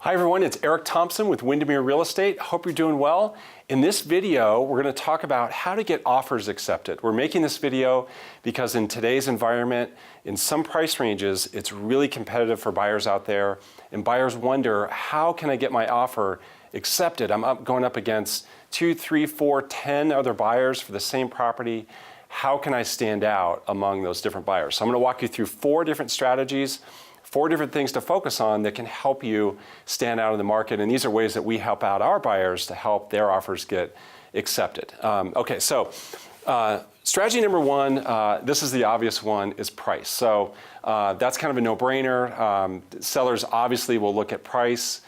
Hi everyone, it's Eric Thompson with Windermere Real Estate. Hope you're doing well. In this video, we're going to talk about how to get offers accepted. We're making this video because in today's environment, in some price ranges, it's really competitive for buyers out there, and buyers wonder, how can I get my offer accepted? I'm going up against 2, 3, 4, 10 other buyers for the same property. How can I stand out among those different buyers? So I'm going to walk you through 4 different strategies, 4 different things to focus on that can help you stand out in the market. And these are ways that we help out our buyers to help their offers get accepted. Strategy number 1, this is the obvious one, is price. So that's kind of a no-brainer. Sellers obviously will look at price.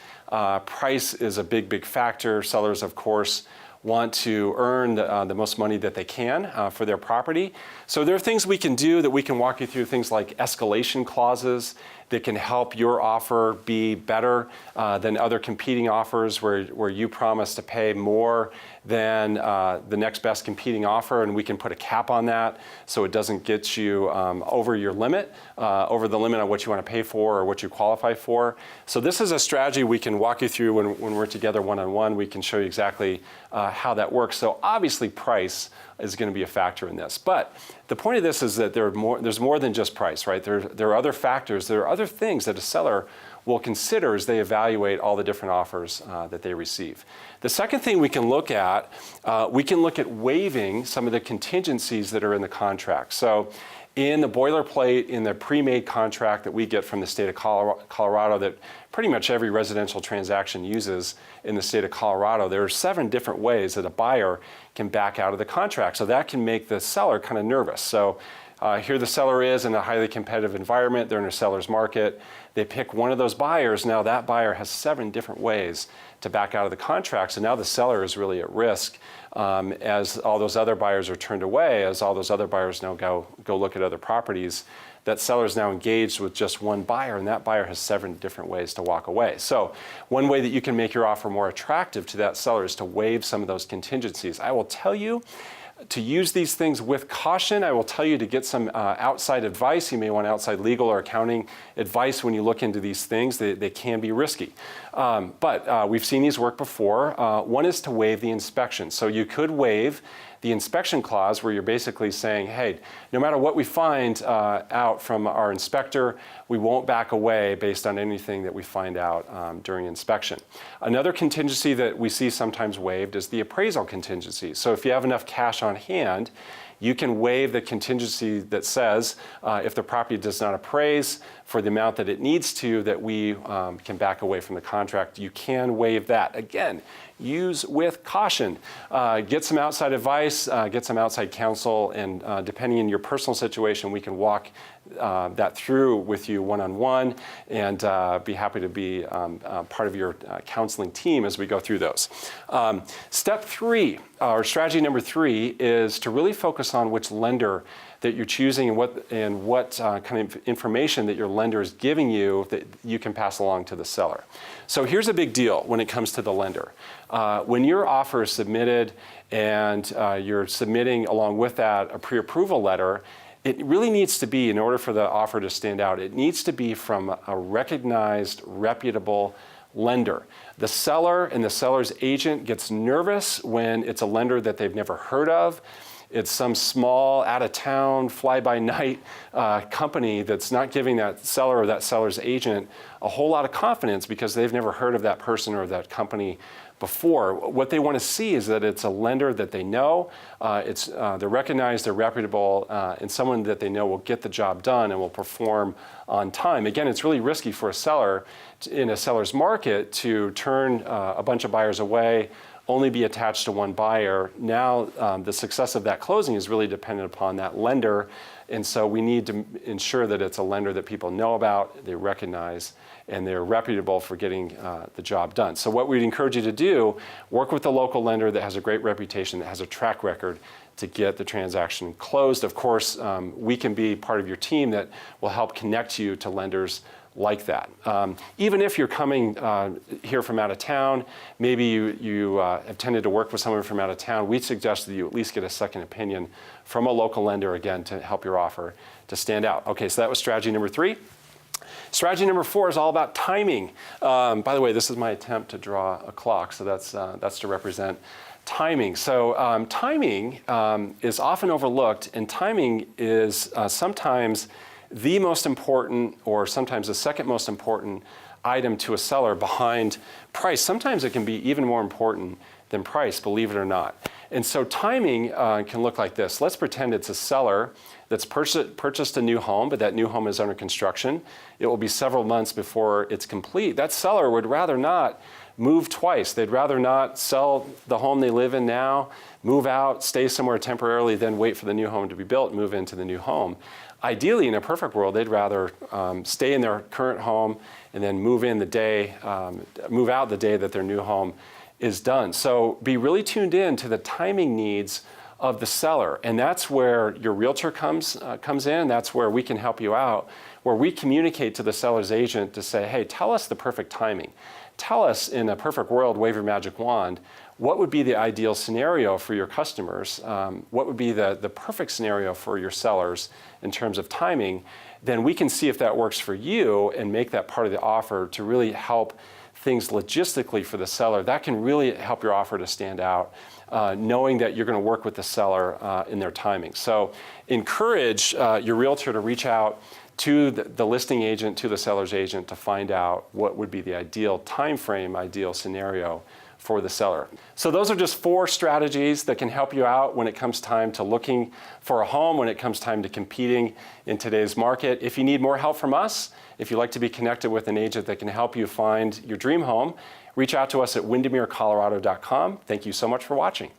Price is a big factor. Sellers, of course, want to earn the most money that they can for their property. So there are things we can do that we can walk you through, things like escalation clauses that can help your offer be better than other competing offers where you promise to pay more than the next best competing offer, and we can put a cap on that so it doesn't get you over your limit, over the limit on what you want to pay for or what you qualify for. So this is a strategy we can walk you through when we're together one-on-one. We can show you exactly how that works. So obviously price is going to be a factor in this. But the point of this is that there's more than just price, right? There are other factors, there are other things that a seller will consider as they evaluate all the different offers that they receive. The second thing we can look at waiving some of the contingencies that are in the contract. So in the boilerplate, in the pre-made contract that we get from the state of Colorado that pretty much every residential transaction uses in the state of Colorado, there are 7 different ways that a buyer can back out of the contract. So that can make the seller kind of nervous. So here the seller is in a highly competitive environment, they're in a seller's market, they pick one of those buyers, now that buyer has 7 different ways to back out of the contract, so now the seller is really at risk as all those other buyers are turned away, as all those other buyers now go look at other properties. That seller is now engaged with just one buyer, and that buyer has 7 different ways to walk away. So one way that you can make your offer more attractive to that seller is to waive some of those contingencies. I will tell you to use these things with caution. I will tell you to get some outside advice. You may want outside legal or accounting advice when you look into these things. They can be risky. But we've seen these work before. One is to waive the inspection. So you could waive the inspection clause where you're basically saying, hey, no matter what we find out from our inspector, we won't back away based on anything that we find out during inspection. Another contingency that we see sometimes waived is the appraisal contingency. So if you have enough cash on hand, you can waive the contingency that says if the property does not appraise for the amount that it needs to, that we can back away from the contract. You can waive that. Again, use with caution. Get some outside advice, get some outside counsel, and depending on your personal situation, we can walk that through with you one-on-one and be happy to be part of your counseling team as we go through those. Step 3, or strategy number 3, is to really focus on which lender that you're choosing and what kind of information that your lender is giving you that you can pass along to the seller. So here's a big deal when it comes to the lender. When your offer is submitted and you're submitting along with that a pre-approval letter, it really needs to be, in order for the offer to stand out, it needs to be from a recognized, reputable lender. The seller and the seller's agent gets nervous when it's a lender that they've never heard of. It's some small, out-of-town, fly-by-night company that's not giving that seller or that seller's agent a whole lot of confidence because they've never heard of that person or that company before. What they want to see is that it's a lender that they know, they're recognized, they're reputable, and someone that they know will get the job done and will perform on time. Again, it's really risky for a seller in a seller's market to turn a bunch of buyers away, only be attached to one buyer. Now the success of that closing is really dependent upon that lender, and so we need to ensure that it's a lender that people know about, they recognize, and they're reputable for getting the job done. So what we'd encourage you to do, work with a local lender that has a great reputation, that has a track record to get the transaction closed. Of course, we can be part of your team that will help connect you to lenders like that. Even if you're coming here from out of town, maybe you have tended to work with someone from out of town, we suggest that you at least get a second opinion from a local lender, again, to help your offer to stand out. Okay, so that was strategy number 3. Strategy number 4 is all about timing. By the way, this is my attempt to draw a clock, so that's to represent timing. So timing is often overlooked, and timing is sometimes the most important, or sometimes the second most important item to a seller behind price. Sometimes it can be even more important than price, believe it or not. And so timing can look like this. Let's pretend it's a seller that's purchased a new home, but that new home is under construction. It will be several months before it's complete. That seller would rather not move twice. They'd rather not sell the home they live in now, move out, stay somewhere temporarily, then wait for the new home to be built, move into the new home. Ideally, in a perfect world, they'd rather stay in their current home and then move out the day that their new home is done. So be really tuned in to the timing needs of the seller, and that's where your realtor comes in. That's where we can help you out, where we communicate to the seller's agent to say, hey, tell us the perfect timing. Tell us, in a perfect world, wave your magic wand, what would be the ideal scenario for your customers? What would be the perfect scenario for your sellers in terms of timing? Then we can see if that works for you and make that part of the offer to really help things logistically for the seller. That can really help your offer to stand out, knowing that you're going to work with the seller in their timing. So encourage your realtor to reach out to the listing agent, to the seller's agent, to find out what would be the ideal time frame, ideal scenario for the seller. So those are just 4 strategies that can help you out when it comes time to looking for a home, when it comes time to competing in today's market. If you need more help from us, if you'd like to be connected with an agent that can help you find your dream home, reach out to us at windermerecolorado.com. Thank you so much for watching.